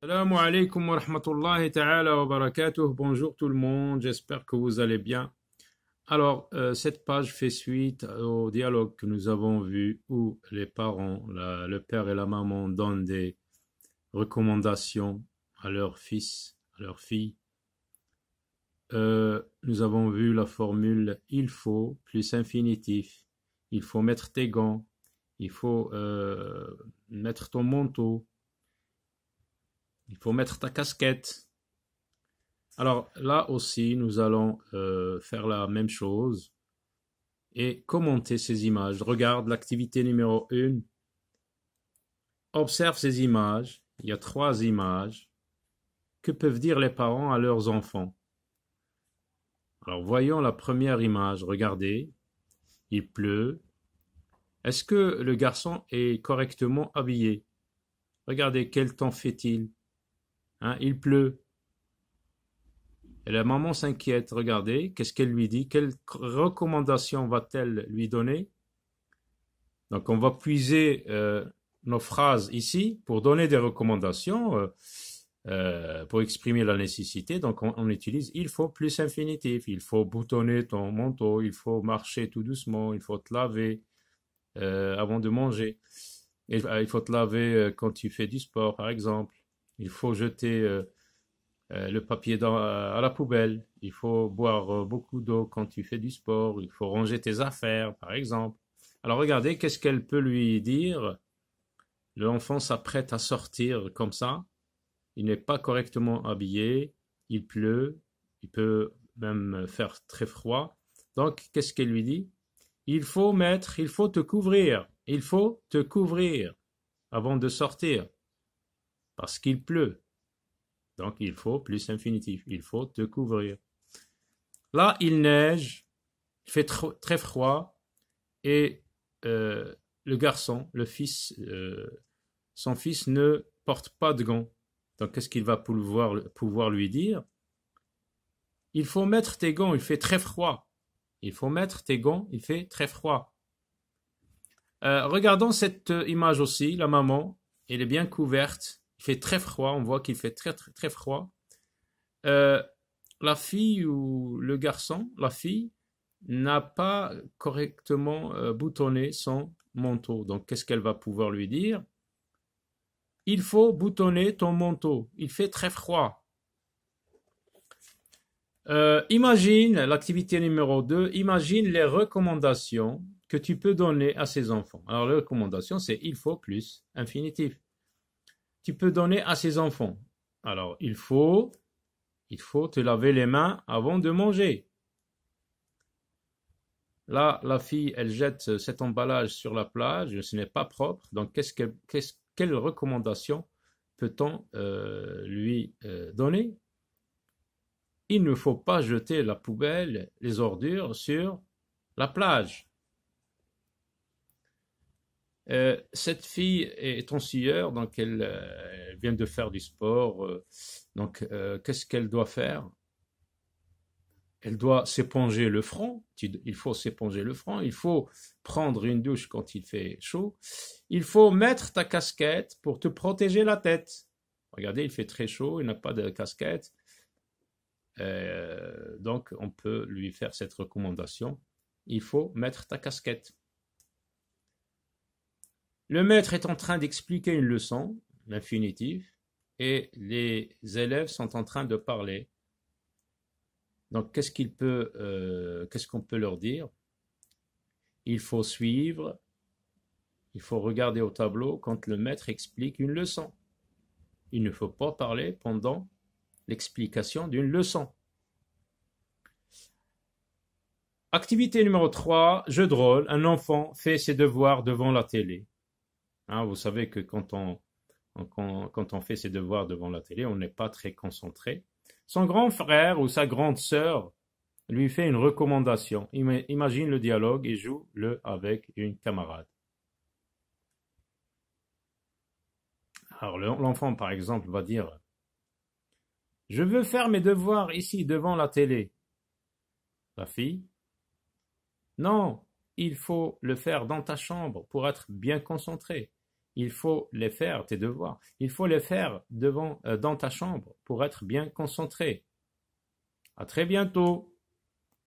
Assalamu alaikum wa rahmatullahi ta'ala wa barakatuh. Bonjour tout le monde, j'espère que vous allez bien. Alors, cette page fait suite au dialogue que nous avons vu où les parents, le père et la maman donnent des recommandations à leur fils, à leur fille. Nous avons vu la formule il faut plus infinitif. Il faut mettre tes gants, il faut mettre ton manteau, il faut mettre ta casquette. Alors là aussi, nous allons faire la même chose et commenter ces images. Regarde l'activité numéro 1. Observe ces images. Il y a 3 images. Que peuvent dire les parents à leurs enfants? Alors voyons la première image. Regardez. Il pleut. Est-ce que le garçon est correctement habillé? Regardez, quel temps fait-il? Il pleut. Et la maman s'inquiète. Regardez, qu'est-ce qu'elle lui dit? Quelle recommandation va-t-elle lui donner? Donc, on va puiser nos phrases ici pour donner des recommandations, pour exprimer la nécessité. Donc, on utilise il faut plus infinitif. Il faut boutonner ton manteau. Il faut marcher tout doucement. Il faut te laver avant de manger. Il faut te laver quand tu fais du sport, par exemple. Il faut jeter le papier à la poubelle. Il faut boire beaucoup d'eau quand tu fais du sport. Il faut ranger tes affaires, par exemple. Alors regardez, qu'est-ce qu'elle peut lui dire? L'enfant s'apprête à sortir comme ça. Il n'est pas correctement habillé. Il pleut. Il peut même faire très froid. Donc, qu'est-ce qu'elle lui dit? Il faut te couvrir. Il faut te couvrir avant de sortir. Parce qu'il pleut. Donc, il faut plus infinitif. Il faut te couvrir. Là, il neige. Il fait très froid. Et le garçon, le fils, son fils ne porte pas de gants. Donc, qu'est-ce qu'il va pouvoir lui dire? Il faut mettre tes gants, il fait très froid. Il faut mettre tes gants, il fait très froid. Regardons cette image aussi, la maman, elle est bien couverte. Il fait très froid, on voit qu'il fait très, très, très froid. La fille ou le garçon, la fille, n'a pas correctement boutonné son manteau. Donc, qu'est-ce qu'elle va pouvoir lui dire? Il faut boutonner ton manteau. Il fait très froid. Imagine l'activité numéro 2. Imagine les recommandations que tu peux donner à ces enfants. Alors, les recommandations, c'est il faut plus infinitif. Tu peux donner à ces enfants. Alors, il faut te laver les mains avant de manger. Là, la fille, elle jette cet emballage sur la plage, ce n'est pas propre. Donc, quelle recommandation peut-on lui donner? Il ne faut pas jeter la poubelle, les ordures sur la plage. Cette fille est en sueur, donc elle vient de faire du sport. Donc, qu'est-ce qu'elle doit faire? Elle doit s'éponger le front. Il faut s'éponger le front. Il faut prendre une douche quand il fait chaud. Il faut mettre ta casquette pour te protéger la tête. Regardez, il fait très chaud, il n'a pas de casquette. Donc, on peut lui faire cette recommandation. Il faut mettre ta casquette. Le maître est en train d'expliquer une leçon, l'infinitif, et les élèves sont en train de parler. Donc, qu'est-ce qu'on peut leur dire? Il faut suivre, il faut regarder au tableau quand le maître explique une leçon. Il ne faut pas parler pendant l'explication d'une leçon. Activité numéro 3, jeu de rôle. Un enfant fait ses devoirs devant la télé. Vous savez que quand on fait ses devoirs devant la télé, on n'est pas très concentré. Son grand frère ou sa grande sœur lui fait une recommandation. Imagine le dialogue et joue-le avec une camarade. Alors l'enfant, par exemple, va dire « Je veux faire mes devoirs ici, devant la télé. » La fille « Non, il faut le faire dans ta chambre pour être bien concentré. il faut les faire, tes devoirs. Il faut les faire dans ta chambre pour être bien concentré. À très bientôt.